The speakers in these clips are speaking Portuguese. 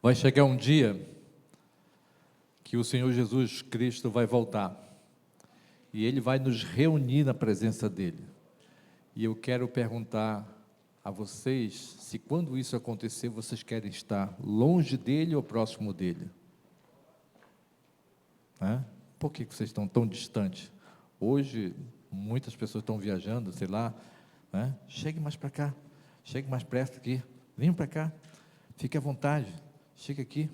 Vai chegar um dia que o Senhor Jesus Cristo vai voltar e Ele vai nos reunir na presença dEle. E eu quero perguntar a vocês se quando isso acontecer, vocês querem estar longe dEle ou próximo dEle? Por que vocês estão tão distantes? Hoje, muitas pessoas estão viajando, sei lá, chegue mais para cá, chegue mais perto aqui, venha para cá, fique à vontade, chegue aqui.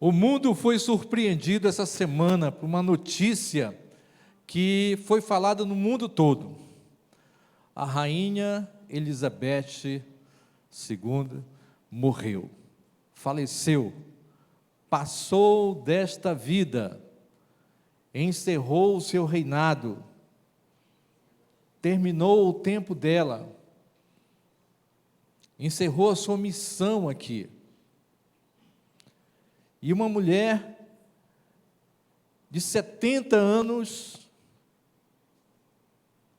O mundo foi surpreendido essa semana por uma notícia que foi falada no mundo todo. A rainha Elizabeth II morreu, faleceu, passou desta vida, encerrou o seu reinado, terminou o tempo dela, encerrou a sua missão aqui. E uma mulher de 70 anos,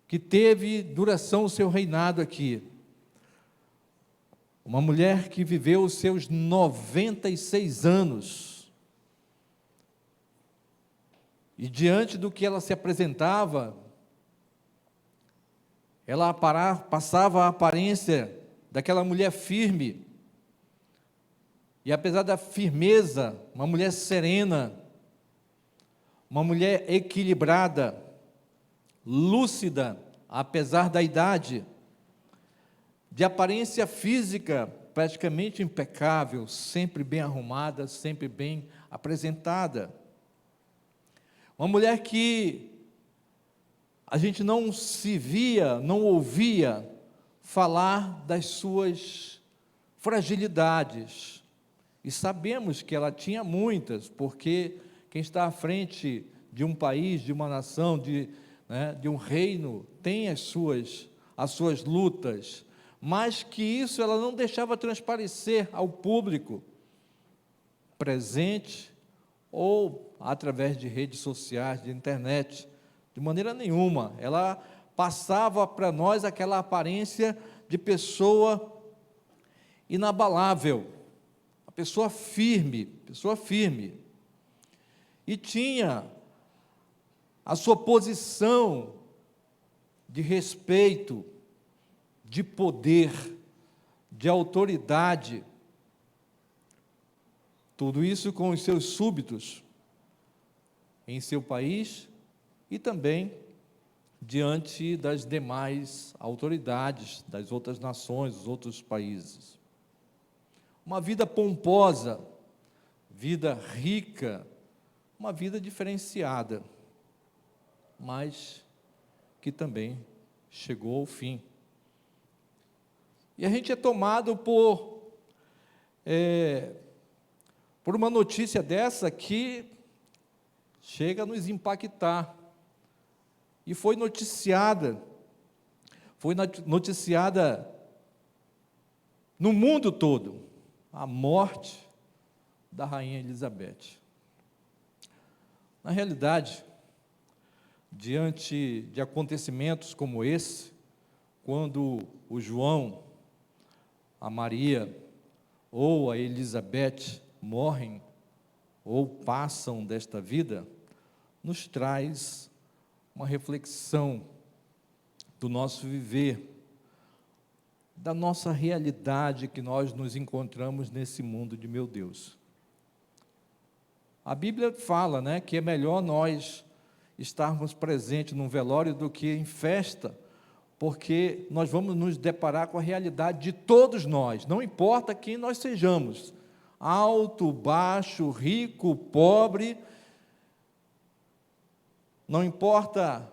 que teve duração o seu reinado aqui. Uma mulher que viveu os seus 96 anos. E diante do que ela se apresentava, ela passava a aparência daquela mulher firme. E apesar da firmeza, uma mulher serena, uma mulher equilibrada, lúcida, apesar da idade, de aparência física praticamente impecável, sempre bem arrumada, sempre bem apresentada. Uma mulher que a gente não se via, não ouvia falar das suas fragilidades. E sabemos que ela tinha muitas, porque quem está à frente de um país, de uma nação, de um reino, tem as suas lutas, mas que isso ela não deixava transparecer ao público presente ou através de redes sociais, de internet, de maneira nenhuma. Ela passava para nós aquela aparência de pessoa inabalável, pessoa firme, e tinha a sua posição de respeito, de poder, de autoridade, tudo isso com os seus súditos em seu país e também diante das demais autoridades das outras nações, dos outros países. Uma vida pomposa, vida rica, uma vida diferenciada, mas que também chegou ao fim. E a gente é tomado por uma notícia dessa que chega a nos impactar. E foi noticiada no mundo todo, a morte da rainha Elizabeth. Na realidade, diante de acontecimentos como esse, quando o João, a Maria ou a Elizabeth morrem ou passam desta vida, nos traz uma reflexão do nosso viver, da nossa realidade que nós nos encontramos nesse mundo de meu Deus. A Bíblia fala, que é melhor nós estarmos presentes num velório do que em festa, porque nós vamos nos deparar com a realidade de todos nós, não importa quem nós sejamos, alto, baixo, rico, pobre, não importa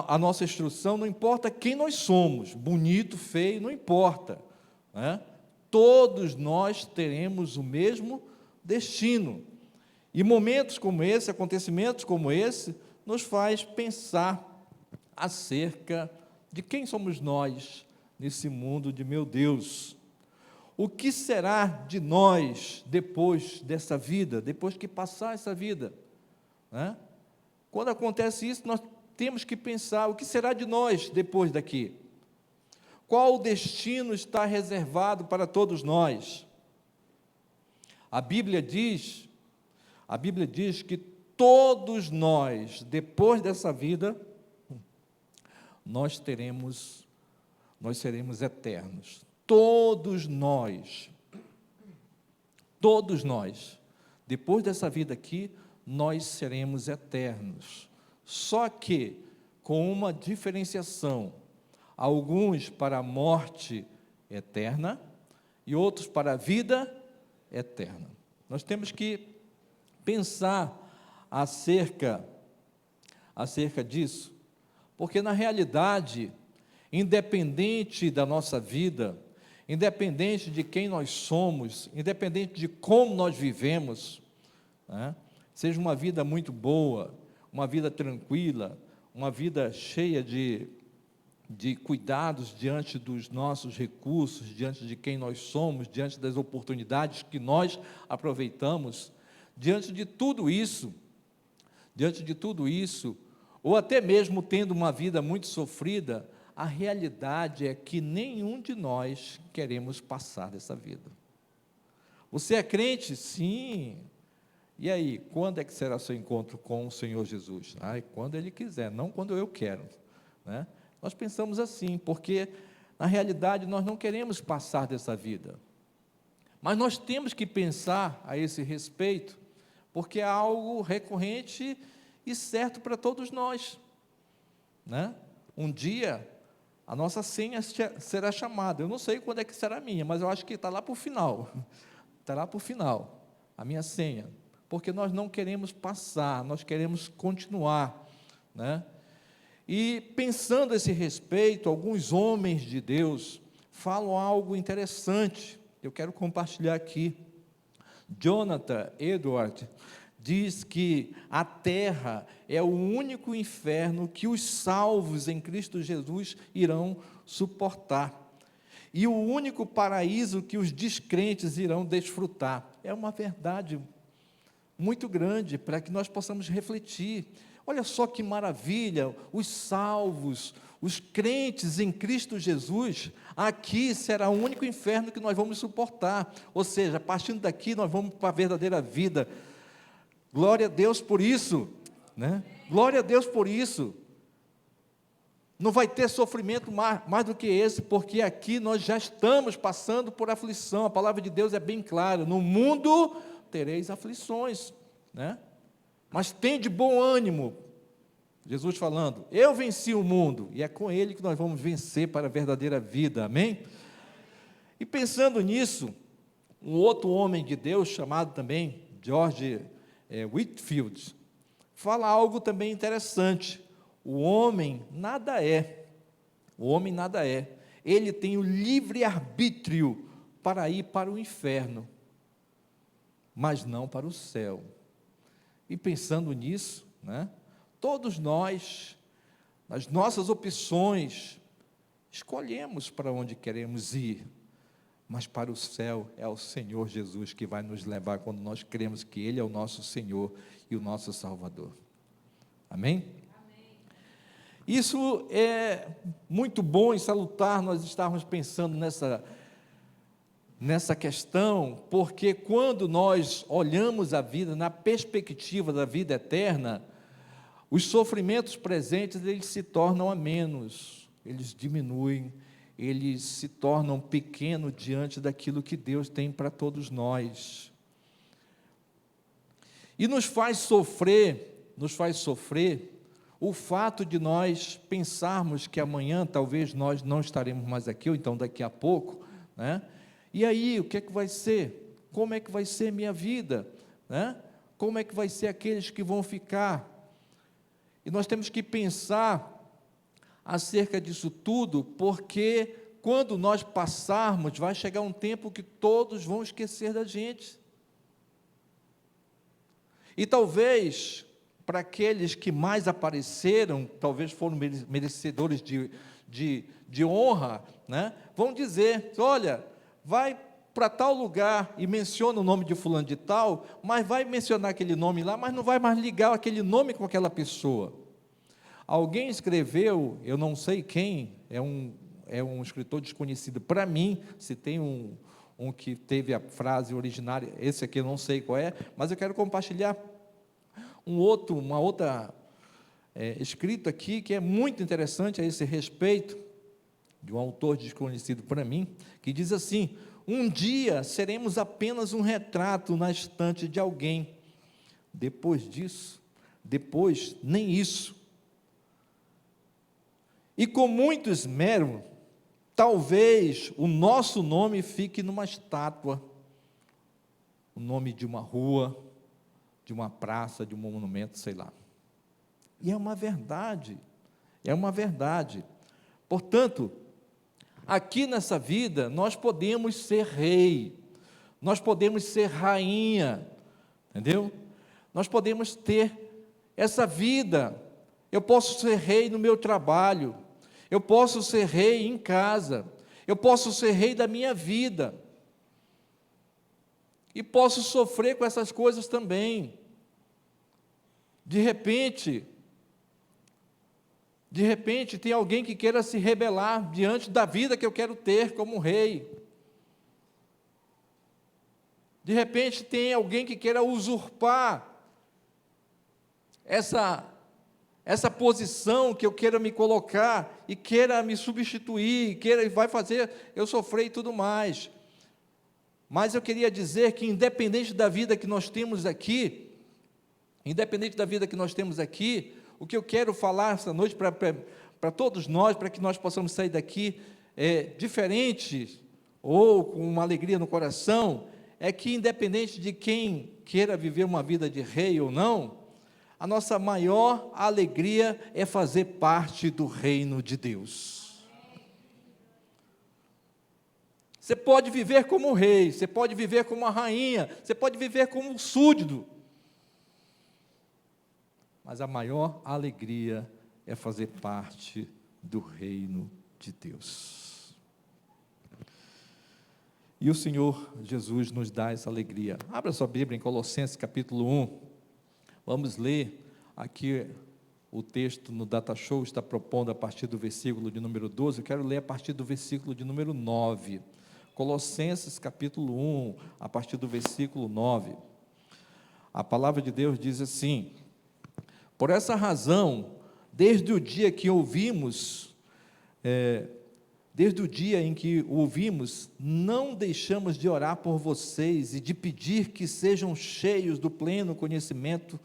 a nossa instrução, não importa quem nós somos, bonito, feio, não importa, Todos nós teremos o mesmo destino. E momentos como esse, acontecimentos como esse, nos faz pensar acerca de quem somos nós nesse mundo de meu Deus. O que será de nós depois dessa vida, depois que passar essa vida? Né? Quando acontece isso, nós temos que pensar, o que será de nós depois daqui? Qual o destino está reservado para todos nós? A Bíblia diz que todos nós, depois dessa vida, nós seremos eternos. Todos nós, depois dessa vida aqui, nós seremos eternos. Só que, com uma diferenciação, alguns para a morte eterna e outros para a vida eterna. Nós temos que pensar acerca disso, porque na realidade, independente da nossa vida, independente de quem nós somos, independente de como nós vivemos, né, seja uma vida muito boa, uma vida tranquila, uma vida cheia de cuidados diante dos nossos recursos, diante de quem nós somos, diante das oportunidades que nós aproveitamos, diante de tudo isso, ou até mesmo tendo uma vida muito sofrida, a realidade é que nenhum de nós queremos passar dessa vida. Você é crente? Sim. E aí, quando é que será seu encontro com o Senhor Jesus? Quando Ele quiser, não quando eu quero, né? Nós pensamos assim, porque na realidade nós não queremos passar dessa vida. Mas nós temos que pensar a esse respeito, porque é algo recorrente e certo para todos nós, né? Um dia a nossa senha será chamada. Eu não sei quando é que será a minha, mas eu acho que está lá para o final. Está lá para o final, a minha senha. Porque nós não queremos passar, nós queremos continuar, né? E pensando a esse respeito, alguns homens de Deus falam algo interessante, eu quero compartilhar aqui. Jonathan Edwards diz que a terra é o único inferno que os salvos em Cristo Jesus irão suportar, e o único paraíso que os descrentes irão desfrutar. É uma verdade muito grande para que nós possamos refletir. Olha só que maravilha, os salvos, os crentes em Cristo Jesus, aqui será o único inferno que nós vamos suportar, ou seja, partindo daqui nós vamos para a verdadeira vida. Glória a Deus por isso, né? Glória a Deus por isso. Não vai ter sofrimento mais do que esse, porque aqui nós já estamos passando por aflição. A palavra de Deus é bem clara: no mundo tereis aflições, né? Mas tem de bom ânimo, Jesus falando, eu venci o mundo, e é com Ele que nós vamos vencer para a verdadeira vida, amém? E pensando nisso, um outro homem de Deus, chamado também George Whitefield, fala algo também interessante: o homem nada é, ele tem o livre-arbítrio para ir para o inferno, mas não para o céu. E pensando nisso, né, todos nós, nas nossas opções, escolhemos para onde queremos ir, mas para o céu é o Senhor Jesus que vai nos levar quando nós cremos que Ele é o nosso Senhor e o nosso Salvador. Amém? Amém. Isso é muito bom e salutar nós estarmos pensando nessa questão, porque quando nós olhamos a vida na perspectiva da vida eterna, os sofrimentos presentes, eles se tornam a menos, eles diminuem, eles se tornam pequenos diante daquilo que Deus tem para todos nós. E nos faz sofrer o fato de nós pensarmos que amanhã talvez nós não estaremos mais aqui, ou então daqui a pouco, né? E aí, o que é que vai ser? Como é que vai ser minha vida? Né? Como é que vai ser aqueles que vão ficar? E nós temos que pensar acerca disso tudo, porque quando nós passarmos, vai chegar um tempo que todos vão esquecer da gente. E talvez, para aqueles que mais apareceram, talvez foram merecedores de honra, né? Vão dizer, olha, vai para tal lugar e menciona o nome de fulano de tal, mas vai mencionar aquele nome lá, mas não vai mais ligar aquele nome com aquela pessoa. Alguém escreveu, eu não sei quem, é um escritor desconhecido para mim, se tem um que teve a frase originária, esse aqui eu não sei qual é, mas eu quero compartilhar uma outra escrito aqui, que é muito interessante a esse respeito, de um autor desconhecido para mim, que diz assim: um dia seremos apenas um retrato na estante de alguém, depois nem isso, e com muito esmero, talvez o nosso nome fique numa estátua, o nome de uma rua, de uma praça, de um monumento, sei lá. E é uma verdade, portanto, aqui nessa vida, nós podemos ser rei, nós podemos ser rainha, entendeu? Nós podemos ter essa vida. Eu posso ser rei no meu trabalho, eu posso ser rei em casa, eu posso ser rei da minha vida, e posso sofrer com essas coisas também. De repente, tem alguém que queira se rebelar diante da vida que eu quero ter como rei. De repente, tem alguém que queira usurpar essa posição que eu queira me colocar e queira me substituir, e vai fazer eu sofrer e tudo mais. Mas eu queria dizer que, independente da vida que nós temos aqui, o que eu quero falar essa noite para todos nós, para que nós possamos sair daqui diferentes, ou com uma alegria no coração, é que, independente de quem queira viver uma vida de rei ou não, a nossa maior alegria é fazer parte do reino de Deus. Você pode viver como rei, você pode viver como uma rainha, você pode viver como um súdito, mas a maior alegria é fazer parte do reino de Deus. E o Senhor Jesus nos dá essa alegria. Abra sua Bíblia em Colossenses capítulo 1. Vamos ler aqui o texto no Data Show, está propondo a partir do versículo de número 12. Eu quero ler a partir do versículo de número 9. Colossenses capítulo 1, a partir do versículo 9. A palavra de Deus diz assim: por essa razão, desde o dia em que ouvimos, não deixamos de orar por vocês e de pedir que sejam cheios do pleno conhecimento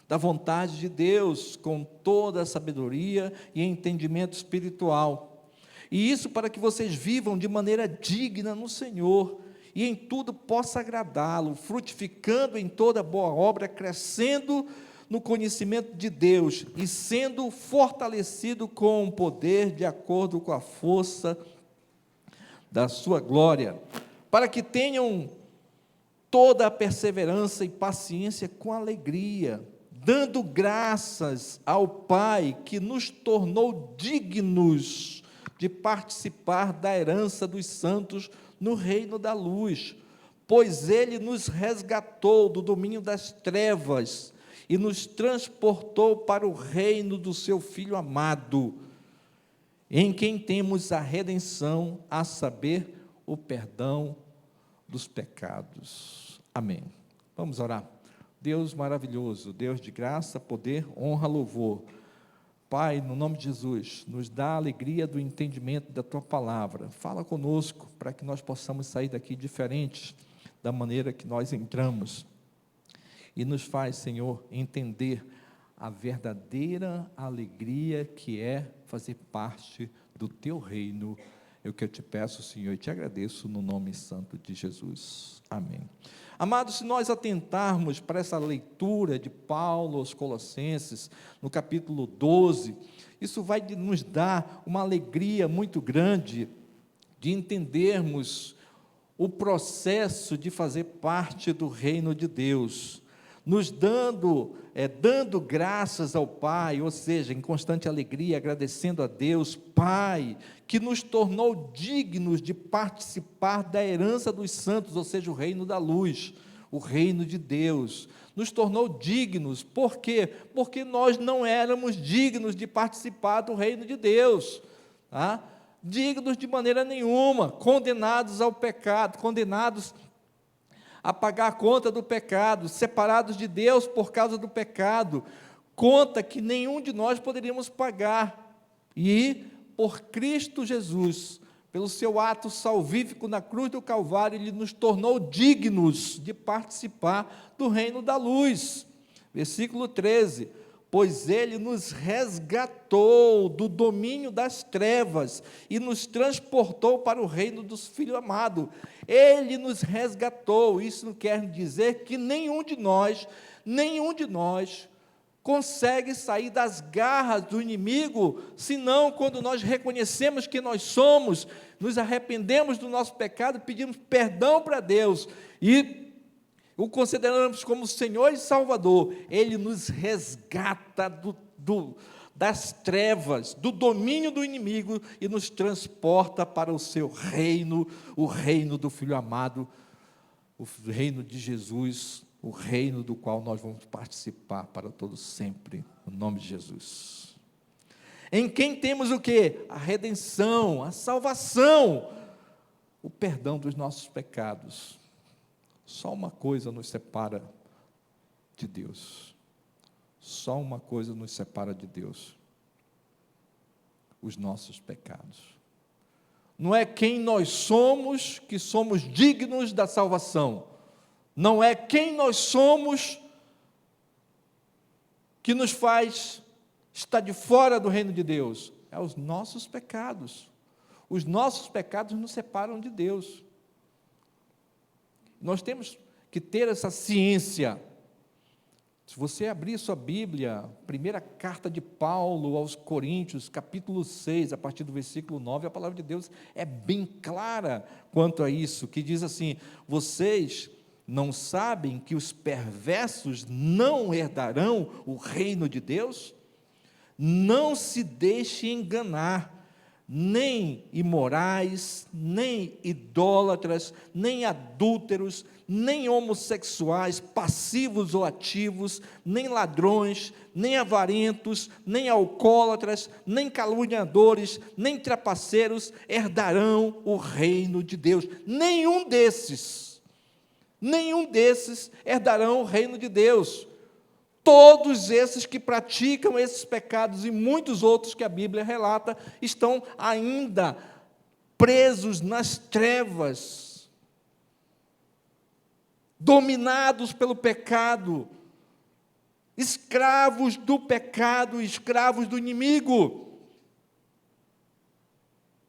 da vontade de Deus, com toda a sabedoria e entendimento espiritual. E isso para que vocês vivam de maneira digna no Senhor, e em tudo possa agradá-lo, frutificando em toda boa obra, crescendo no conhecimento de Deus e sendo fortalecido com o poder de acordo com a força da sua glória, para que tenham toda a perseverança e paciência com alegria, dando graças ao Pai que nos tornou dignos de participar da herança dos santos no reino da luz, pois Ele nos resgatou do domínio das trevas e nos transportou para o reino do seu Filho amado, em quem temos a redenção, a saber, o perdão dos pecados. Amém. Vamos orar. Deus maravilhoso, Deus de graça, poder, honra, louvor. Pai, no nome de Jesus, nos dá a alegria do entendimento da Tua palavra. Fala conosco para que nós possamos sair daqui diferentes da maneira que nós entramos. E nos faz, Senhor, entender a verdadeira alegria que é fazer parte do Teu reino. É o que eu te peço, Senhor, e te agradeço no nome santo de Jesus. Amém. Amados, se nós atentarmos para essa leitura de Paulo aos Colossenses, no capítulo 12, isso vai nos dar uma alegria muito grande de entendermos o processo de fazer parte do reino de Deus. nos dando graças ao Pai, ou seja, em constante alegria, agradecendo a Deus, Pai, que nos tornou dignos de participar da herança dos santos, ou seja, o reino da luz, o reino de Deus. Nos tornou dignos, por quê? Porque nós não éramos dignos de participar do reino de Deus, tá? Dignos de maneira nenhuma, condenados ao pecado, condenados a pagar a conta do pecado, separados de Deus por causa do pecado, conta que nenhum de nós poderíamos pagar, e por Cristo Jesus, pelo seu ato salvífico na cruz do Calvário, Ele nos tornou dignos de participar do reino da luz. Versículo 13, pois Ele nos resgatou do domínio das trevas e nos transportou para o reino dos filhos amados. Ele nos resgatou. Isso não quer dizer que nenhum de nós consegue sair das garras do inimigo, senão quando nós reconhecemos que nós somos, nos arrependemos do nosso pecado, pedimos perdão para Deus e o consideramos como Senhor e Salvador. Ele nos resgata das trevas, do domínio do inimigo e nos transporta para o seu reino, o reino do Filho amado, o reino de Jesus, o reino do qual nós vamos participar para todo sempre, no nome de Jesus. Em quem temos o quê? A redenção, a salvação, o perdão dos nossos pecados. Só uma coisa nos separa de Deus. Só uma coisa nos separa de Deus: os nossos pecados. Não é quem nós somos que somos dignos da salvação. Não é quem nós somos que nos faz estar de fora do reino de Deus. É os nossos pecados. Os nossos pecados nos separam de Deus. Nós temos que ter essa ciência. Se você abrir sua Bíblia, primeira carta de Paulo aos Coríntios, capítulo 6, a partir do versículo 9, a palavra de Deus é bem clara quanto a isso, que diz assim: vocês não sabem que os perversos não herdarão o reino de Deus? Não se deixe enganar. Nem imorais, nem idólatras, nem adúlteros, nem homossexuais, passivos ou ativos, nem ladrões, nem avarentos, nem alcoólatras, nem caluniadores, nem trapaceiros herdarão o reino de Deus. Nenhum desses herdarão o reino de Deus. Todos esses que praticam esses pecados e muitos outros que a Bíblia relata, estão ainda presos nas trevas, dominados pelo pecado, escravos do pecado, escravos do inimigo.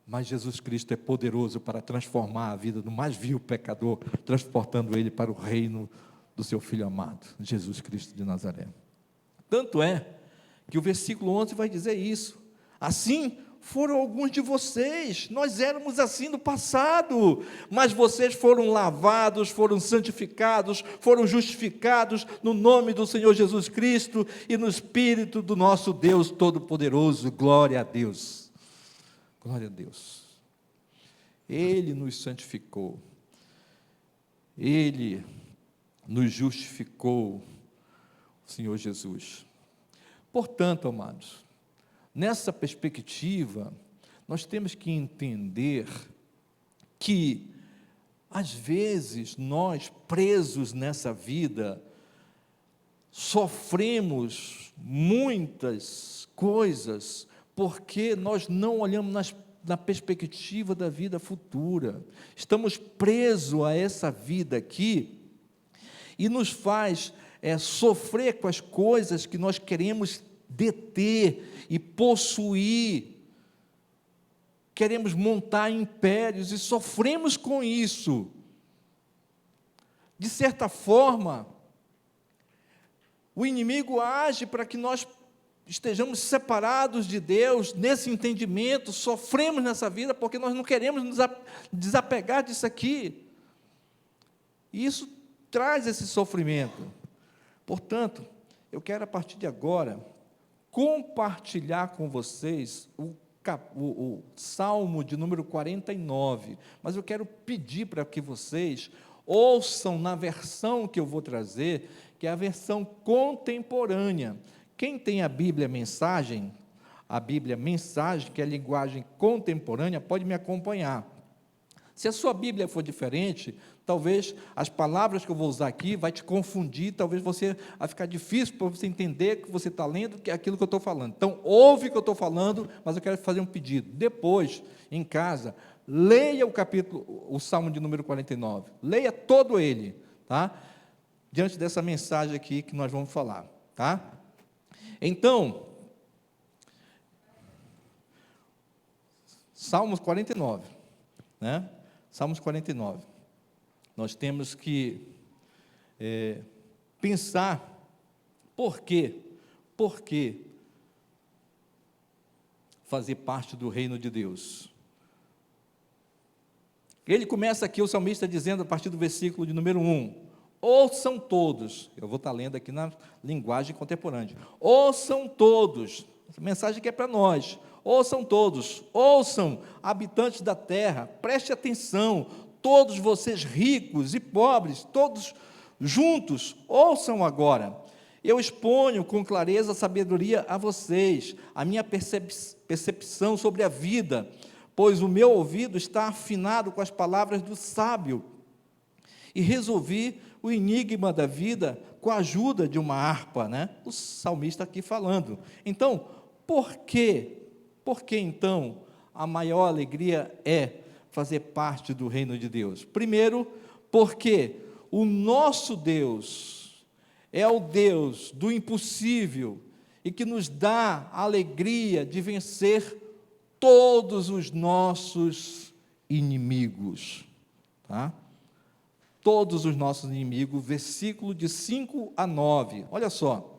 Mas Jesus Cristo é poderoso para transformar a vida do mais vil pecador, transportando ele para o reino do seu Filho amado, Jesus Cristo de Nazaré. Tanto é que o versículo 11 vai dizer isso: assim foram alguns de vocês, nós éramos assim no passado, mas vocês foram lavados, foram santificados, foram justificados no nome do Senhor Jesus Cristo e no Espírito do nosso Deus Todo-Poderoso. Glória a Deus, glória a Deus. Ele nos santificou, Ele nos justificou, o Senhor Jesus. Portanto, amados, nessa perspectiva, nós temos que entender que, às vezes, nós, presos nessa vida, sofremos muitas coisas, porque nós não olhamos na perspectiva da vida futura. Estamos presos a essa vida aqui, e nos faz sofrer com as coisas que nós queremos deter e possuir, queremos montar impérios e sofremos com isso. De certa forma, o inimigo age para que nós estejamos separados de Deus, nesse entendimento, sofremos nessa vida porque nós não queremos nos desapegar disso aqui. E isso traz esse sofrimento. Portanto, eu quero, a partir de agora, compartilhar com vocês o Salmo de número 49, mas eu quero pedir para que vocês ouçam na versão que eu vou trazer, que é a versão contemporânea. Quem tem a Bíblia Mensagem, que é a linguagem contemporânea, pode me acompanhar. Se a sua Bíblia for diferente, talvez as palavras que eu vou usar aqui vai te confundir, talvez vai ficar difícil para você entender que você está lendo, que é aquilo que eu estou falando. Então, ouve o que eu estou falando, mas eu quero fazer um pedido. Depois, em casa, leia o Salmo de número 49. Leia todo ele, tá? Diante dessa mensagem aqui que nós vamos falar, tá? Então, Salmos 49, né? Salmos 49. Nós temos que pensar por que fazer parte do reino de Deus. Ele começa aqui, o salmista, dizendo, a partir do versículo de número 1, ouçam todos, eu vou estar lendo aqui na linguagem contemporânea, ouçam todos, essa mensagem que é para nós, ouçam todos, ouçam, habitantes da terra, preste atenção, todos vocês ricos e pobres, todos juntos, ouçam agora. Eu exponho com clareza a sabedoria a vocês, a minha percepção sobre a vida, pois o meu ouvido está afinado com as palavras do sábio, e resolvi o enigma da vida com a ajuda de uma harpa, né? O salmista aqui falando. Então, por quê? Por que, então, a maior alegria é fazer parte do reino de Deus? Primeiro, porque o nosso Deus é o Deus do impossível e que nos dá a alegria de vencer todos os nossos inimigos, tá? Todos os nossos inimigos, versículo de 5 a 9, olha só.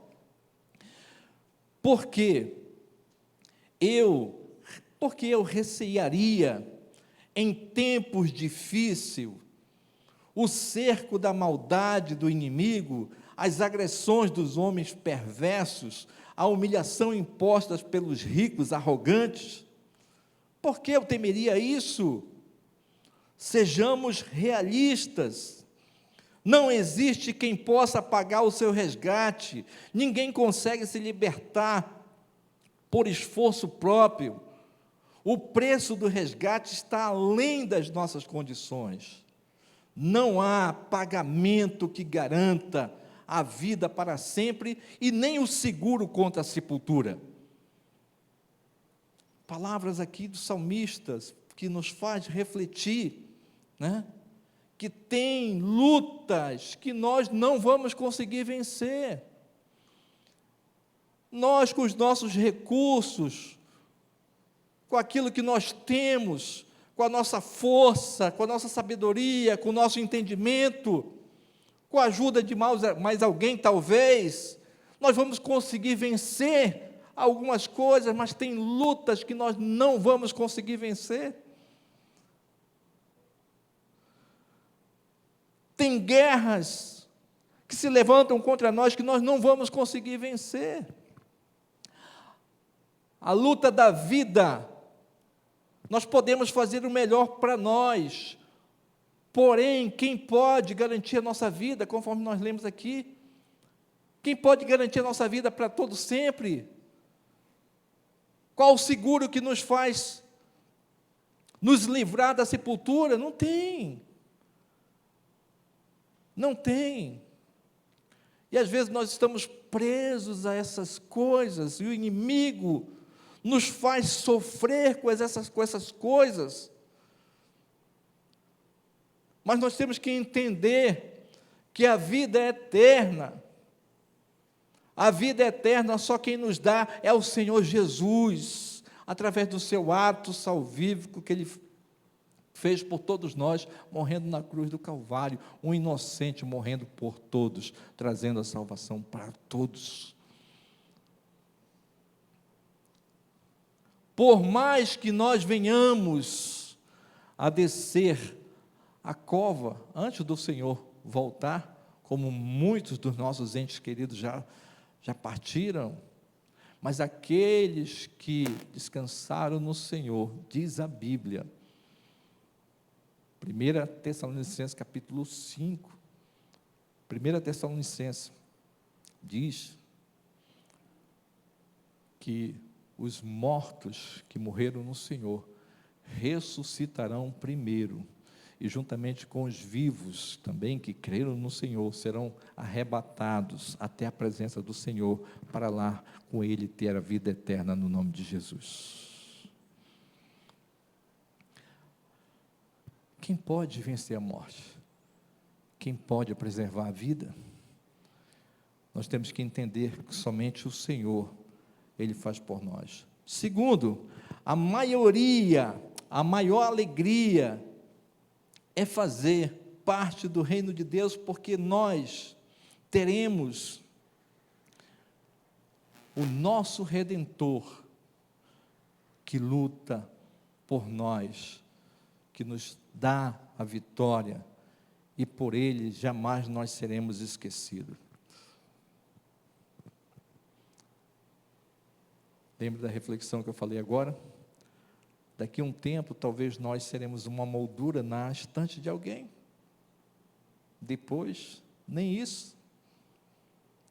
Porque eu recearia em tempos difíceis o cerco da maldade do inimigo, as agressões dos homens perversos, a humilhação imposta pelos ricos arrogantes. Por que eu temeria isso? Sejamos realistas. Não existe quem possa pagar o seu resgate, ninguém consegue se libertar por esforço próprio. O preço do resgate está além das nossas condições. Não há pagamento que garanta a vida para sempre e nem o seguro contra a sepultura. Palavras aqui dos salmistas que nos faz refletir, né? Que tem lutas que nós não vamos conseguir vencer. Nós, com os nossos recursos, com aquilo que nós temos, com a nossa força, com a nossa sabedoria, com o nosso entendimento, com a ajuda de mais alguém, talvez, nós vamos conseguir vencer algumas coisas, mas tem lutas que nós não vamos conseguir vencer. Tem guerras que se levantam contra nós que nós não vamos conseguir vencer. A luta da vida, nós podemos fazer o melhor para nós, porém, quem pode garantir a nossa vida, conforme nós lemos aqui? Quem pode garantir a nossa vida para todo sempre? Qual o seguro que nos faz nos livrar da sepultura? Não tem. Não tem. E às vezes nós estamos presos a essas coisas, e o inimigo nos faz sofrer com essas coisas. Mas nós temos que entender que a vida é eterna. A vida eterna só quem nos dá é o Senhor Jesus, através do seu ato salvífico que Ele fez por todos nós, morrendo na cruz do Calvário, um inocente morrendo por todos, trazendo a salvação para todos. Por mais que nós venhamos a descer a cova, antes do Senhor voltar, como muitos dos nossos entes queridos já partiram, mas aqueles que descansaram no Senhor, diz a Bíblia, 1 Tessalonicenses capítulo 5, 1 Tessalonicenses, diz que os mortos que morreram no Senhor ressuscitarão primeiro, e juntamente com os vivos também que creram no Senhor, serão arrebatados até a presença do Senhor, para lá com Ele ter a vida eterna no nome de Jesus. Quem pode vencer a morte? Quem pode preservar a vida? Nós temos que entender que somente o Senhor, Ele faz por nós. Segundo, a maior alegria é fazer parte do reino de Deus, porque nós teremos o nosso Redentor, que luta por nós, que nos dá a vitória, e por Ele jamais nós seremos esquecidos. Lembra da reflexão que eu falei agora? Daqui a um tempo, talvez nós seremos uma moldura na estante de alguém. Depois, nem isso.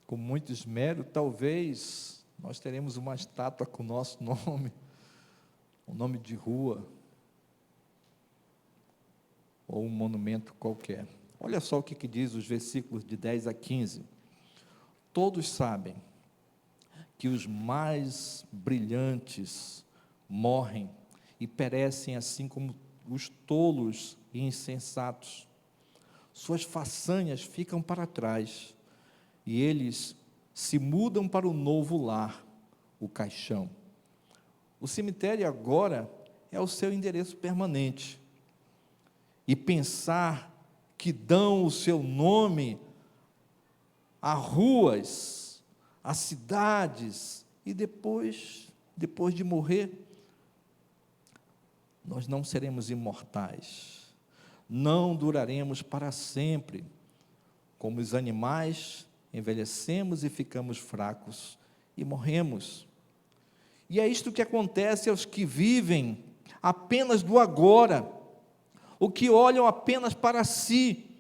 Com muito esmero, talvez nós teremos uma estátua com o nosso nome, um nome de rua, ou um monumento qualquer. Olha só o que diz os versículos de 10 a 15. Todos sabem que os mais brilhantes morrem e perecem assim como os tolos e insensatos. Suas façanhas ficam para trás e eles se mudam para o novo lar, o caixão. O cemitério agora é o seu endereço permanente. E pensar que dão o seu nome a ruas, a cidades, e depois de morrer, nós não seremos imortais, não duraremos para sempre. Como os animais, envelhecemos e ficamos fracos e morremos. E é isto que acontece aos que vivem apenas do agora, o que olham apenas para si.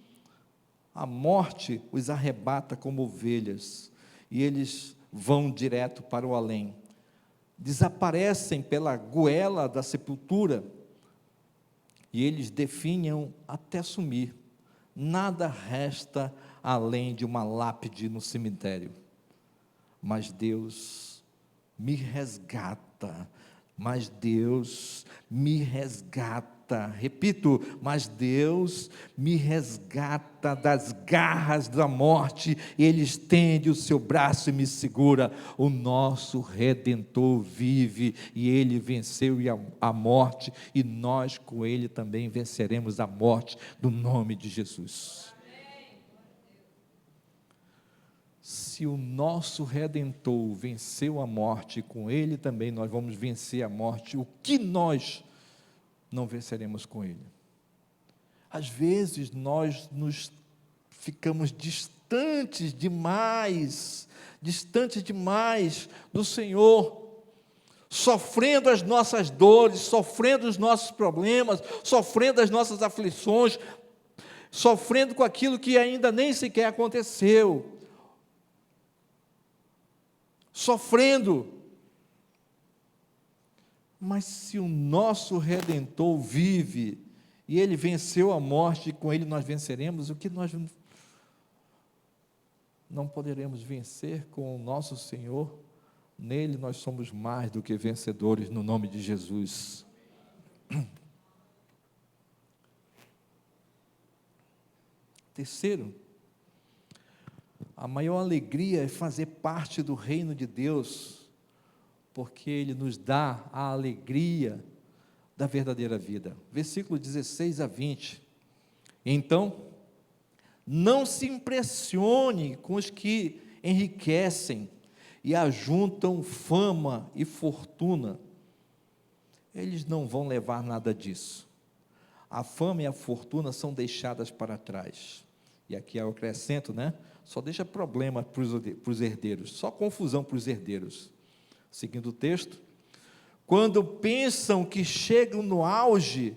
A morte os arrebata como ovelhas, e eles vão direto para o além. Desaparecem pela goela da sepultura, e eles definham até sumir. Nada resta além de uma lápide no cemitério. Mas Deus me resgata, mas Deus me resgata. Repito, mas Deus me resgata das garras da morte, e Ele estende o seu braço e me segura. O nosso Redentor vive, e Ele venceu a morte, e nós com Ele também venceremos a morte, no nome de Jesus. Se o nosso Redentor venceu a morte, com Ele também nós vamos vencer a morte. O que nós não venceremos com Ele? Às vezes nós ficamos distantes demais do Senhor, sofrendo as nossas dores, sofrendo os nossos problemas, sofrendo as nossas aflições, sofrendo com aquilo que ainda nem sequer aconteceu, sofrendo. Mas se o nosso Redentor vive, e Ele venceu a morte, e com Ele nós venceremos, o que nós não poderemos vencer com o nosso Senhor? Nele nós somos mais do que vencedores, no nome de Jesus. Terceiro, a maior alegria é fazer parte do reino de Deus, porque Ele nos dá a alegria da verdadeira vida. Versículo 16 a 20. Então, não se impressione com os que enriquecem e ajuntam fama e fortuna. Eles não vão levar nada disso. A fama e a fortuna são deixadas para trás. e aqui eu acrescento, né? Só deixa problema para os herdeiros, só confusão para os herdeiros. Seguindo o texto, quando pensam que chegam no auge,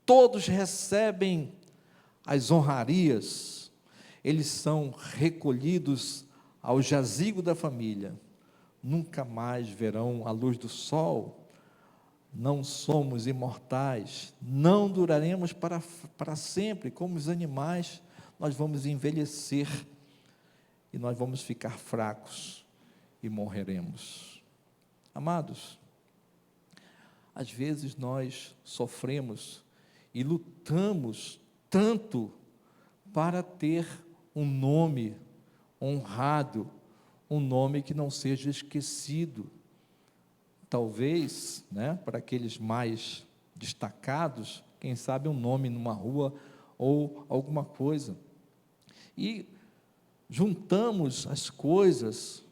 todos recebem as honrarias, eles são recolhidos ao jazigo da família, nunca mais verão a luz do sol. Não somos imortais, não duraremos para sempre, como os animais, nós vamos envelhecer, e nós vamos ficar fracos, e morreremos. Amados, às vezes nós sofremos, e lutamos tanto, para ter um nome honrado, um nome que não seja esquecido. Talvez, né, para aqueles mais destacados, quem sabe um nome numa rua ou alguma coisa. E juntamos as coisas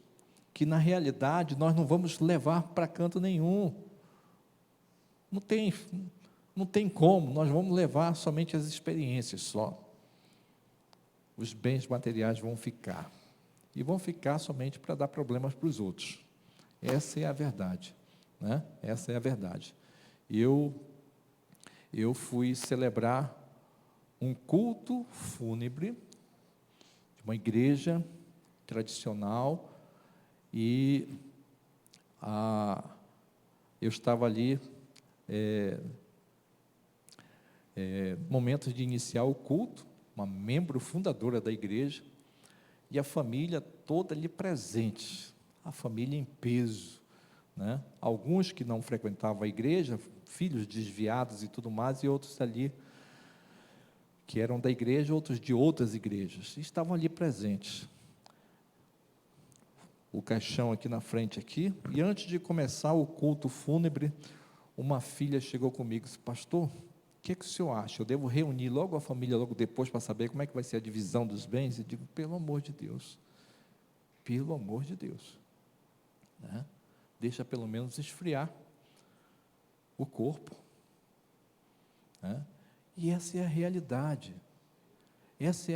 que na realidade nós não vamos levar para canto nenhum. Não tem como, nós vamos levar somente as experiências só. Os bens materiais vão ficar. E vão ficar somente para dar problemas para os outros. Essa é a verdade. Né? Essa é a verdade. Eu fui celebrar um culto fúnebre de uma igreja tradicional e eu estava ali momentos de iniciar o culto, uma membro fundadora da igreja e a família toda ali presente, a família em peso. Né? Alguns que não frequentavam a igreja, filhos desviados e tudo mais, e outros ali que eram da igreja, outros de outras igrejas, estavam ali presentes. O caixão aqui na frente aqui, e antes de começar o culto fúnebre, uma filha chegou comigo e disse: pastor, o que o senhor acha? Eu devo reunir logo a família, logo depois, para saber como é que vai ser a divisão dos bens? Eu digo: pelo amor de Deus, né? Deixa pelo menos esfriar o corpo, né? E essa é a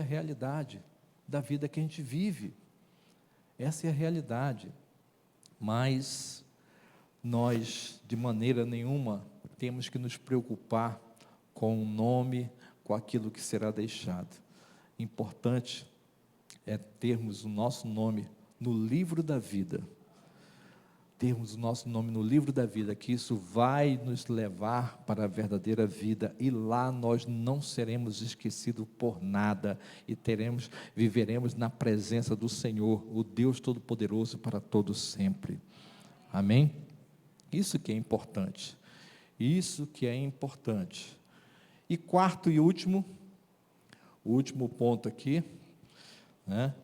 realidade da vida que a gente vive, essa é a realidade, mas nós, de maneira nenhuma, temos que nos preocupar com o nome, com aquilo que será deixado. Importante é termos o nosso nome no livro da vida, que isso vai nos levar para a verdadeira vida, e lá nós não seremos esquecidos por nada, e viveremos na presença do Senhor, o Deus Todo-Poderoso, para todo sempre. Amém? Isso que é importante, E quarto e o último ponto aqui, né?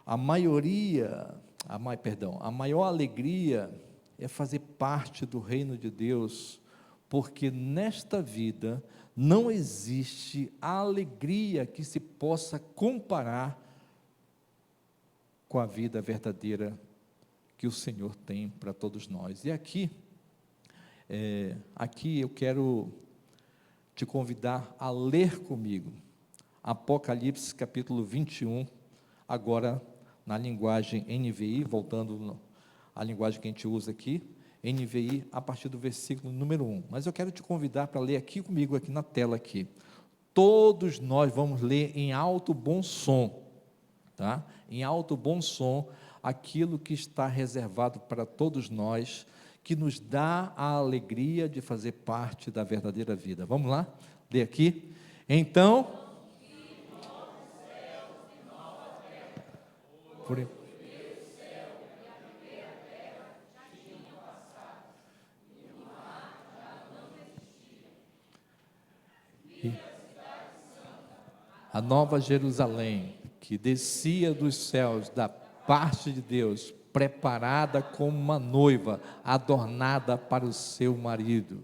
A maior alegria é fazer parte do reino de Deus, porque nesta vida não existe alegria que se possa comparar com a vida verdadeira que o Senhor tem para todos nós. E aqui eu quero te convidar a ler comigo Apocalipse capítulo 21, agora na linguagem NVI, voltando à linguagem que a gente usa aqui, NVI, a partir do versículo número 1. Mas eu quero te convidar para ler aqui comigo, aqui na tela aqui. Todos nós vamos ler em alto bom som, tá? Em alto bom som, aquilo que está reservado para todos nós, que nos dá a alegria de fazer parte da verdadeira vida. Vamos lá? Ler aqui. Então, a nova Jerusalém, que descia dos céus da parte de Deus, preparada como uma noiva, adornada para o seu marido.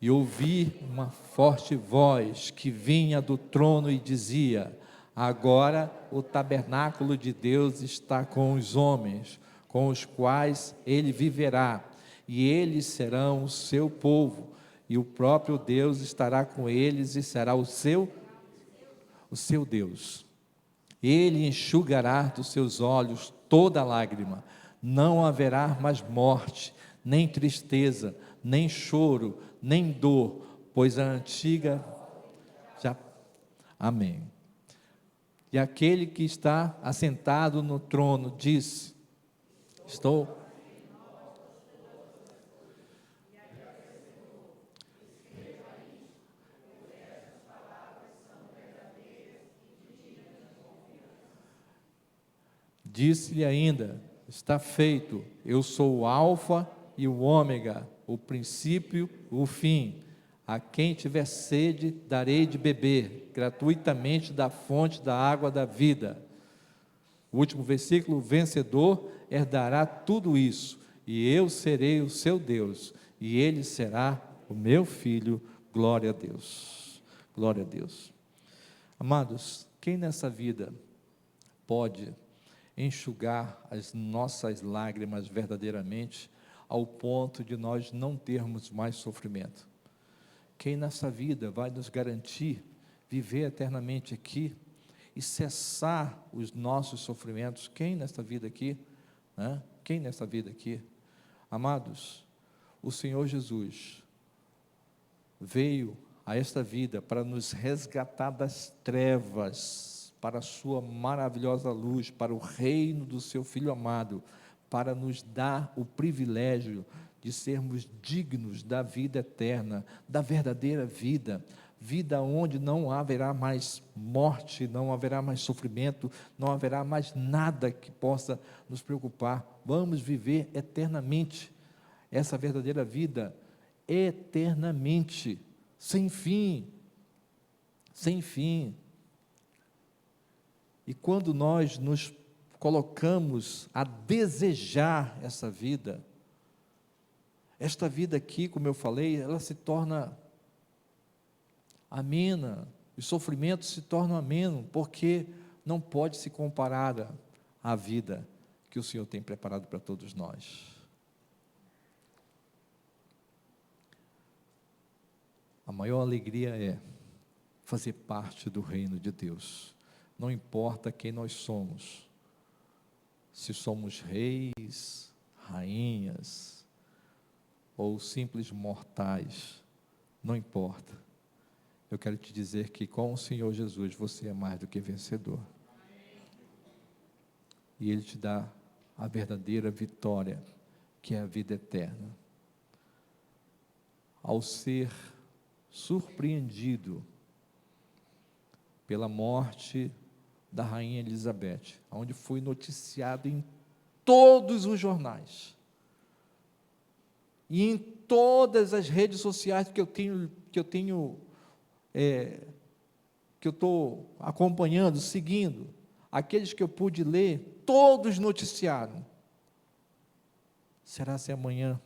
E ouvi uma forte voz que vinha do trono e dizia: agora o tabernáculo de Deus está com os homens, com os quais ele viverá, e eles serão o seu povo, e o próprio Deus estará com eles e será o o seu Deus. Ele enxugará dos seus olhos toda lágrima. Não haverá mais morte, nem tristeza, nem choro, nem dor, pois a antiga já... Amém. E aquele que está assentado no trono diz: estou... Disse-lhe ainda: está feito, eu sou o alfa e o ômega, o princípio, o fim. A quem tiver sede, darei de beber gratuitamente da fonte da água da vida. O último versículo: o vencedor herdará tudo isso, e eu serei o seu Deus, e ele será o meu filho. Glória a Deus. Glória a Deus. Amados, quem nessa vida pode enxugar as nossas lágrimas verdadeiramente, ao ponto de nós não termos mais sofrimento? Quem nessa vida vai nos garantir viver eternamente aqui e cessar os nossos sofrimentos? Quem nessa vida aqui? Quem nessa vida aqui? Amados, o Senhor Jesus veio a esta vida para nos resgatar das trevas, para a sua maravilhosa luz, para o reino do seu Filho amado, para nos dar o privilégio de sermos dignos da vida eterna, da verdadeira vida, vida onde não haverá mais morte, não haverá mais sofrimento, não haverá mais nada que possa nos preocupar. Vamos viver eternamente essa verdadeira vida, eternamente, sem fim, sem fim. E quando nós nos colocamos a desejar essa vida, esta vida aqui, como eu falei, ela se torna amena, os sofrimentos se tornam amenos, porque não pode se comparar à vida que o Senhor tem preparado para todos nós. A maior alegria é fazer parte do reino de Deus. Não importa quem nós somos, se somos reis, rainhas, ou simples mortais, não importa. Eu quero te dizer que com o Senhor Jesus você é mais do que vencedor. E Ele te dá a verdadeira vitória, que é a vida eterna. Ao ser surpreendido pela morte da rainha Elizabeth, onde foi noticiado em todos os jornais e em todas as redes sociais que eu estou acompanhando, seguindo, aqueles que eu pude ler, todos noticiaram. Será se amanhã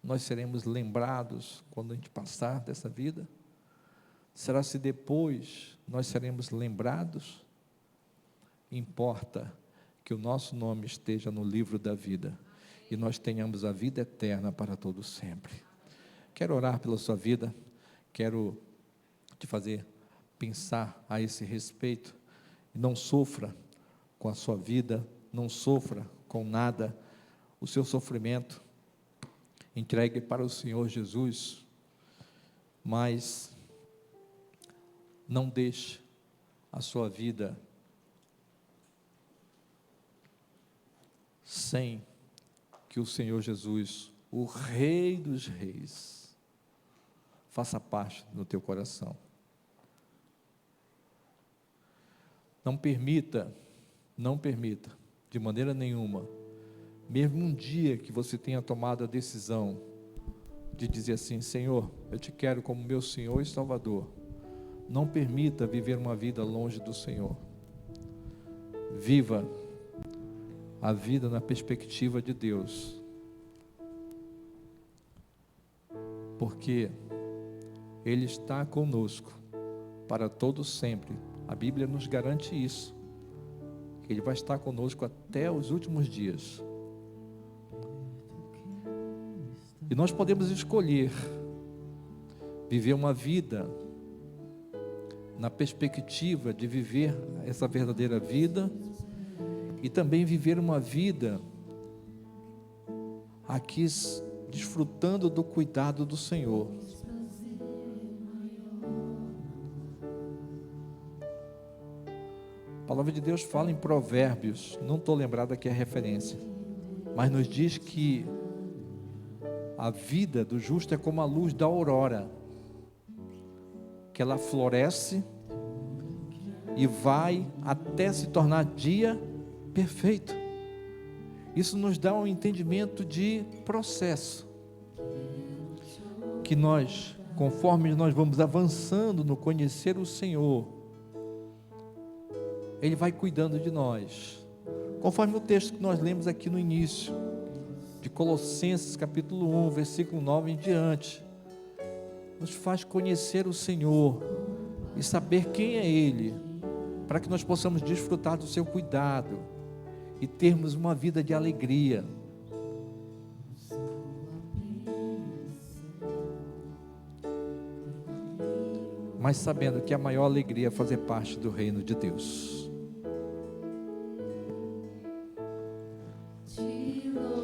nós seremos lembrados quando a gente passar dessa vida? Será se depois nós seremos lembrados? Importa que o nosso nome esteja no livro da vida e nós tenhamos a vida eterna para todo sempre. Quero orar pela sua vida, quero te fazer pensar a esse respeito. Não sofra com a sua vida, não sofra com nada. O seu sofrimento entregue para o Senhor Jesus, mas não deixe a sua vida sem que o Senhor Jesus, o Rei dos Reis, faça parte do teu coração. Não permita, de maneira nenhuma, mesmo um dia que você tenha tomado a decisão de dizer assim: Senhor, eu te quero como meu Senhor e Salvador, não permita viver uma vida longe do Senhor. Viva a vida na perspectiva de Deus, porque Ele está conosco para todo sempre. A Bíblia nos garante isso, que Ele vai estar conosco até os últimos dias. E nós podemos escolher viver uma vida na perspectiva de viver essa verdadeira vida e também viver uma vida aqui desfrutando do cuidado do Senhor. A palavra de Deus fala em Provérbios, não estou lembrado aqui a referência, mas nos diz que a vida do justo é como a luz da aurora, que ela floresce e vai até se tornar dia perfeito. Isso nos dá um entendimento de processo, que nós, conforme nós vamos avançando no conhecer o Senhor, Ele vai cuidando de nós, conforme o texto que nós lemos aqui no início, de Colossenses capítulo 1, versículo 9 em diante, nos faz conhecer o Senhor e saber quem é Ele, para que nós possamos desfrutar do seu cuidado e termos uma vida de alegria. Mas sabendo que a maior alegria é fazer parte do reino de Deus.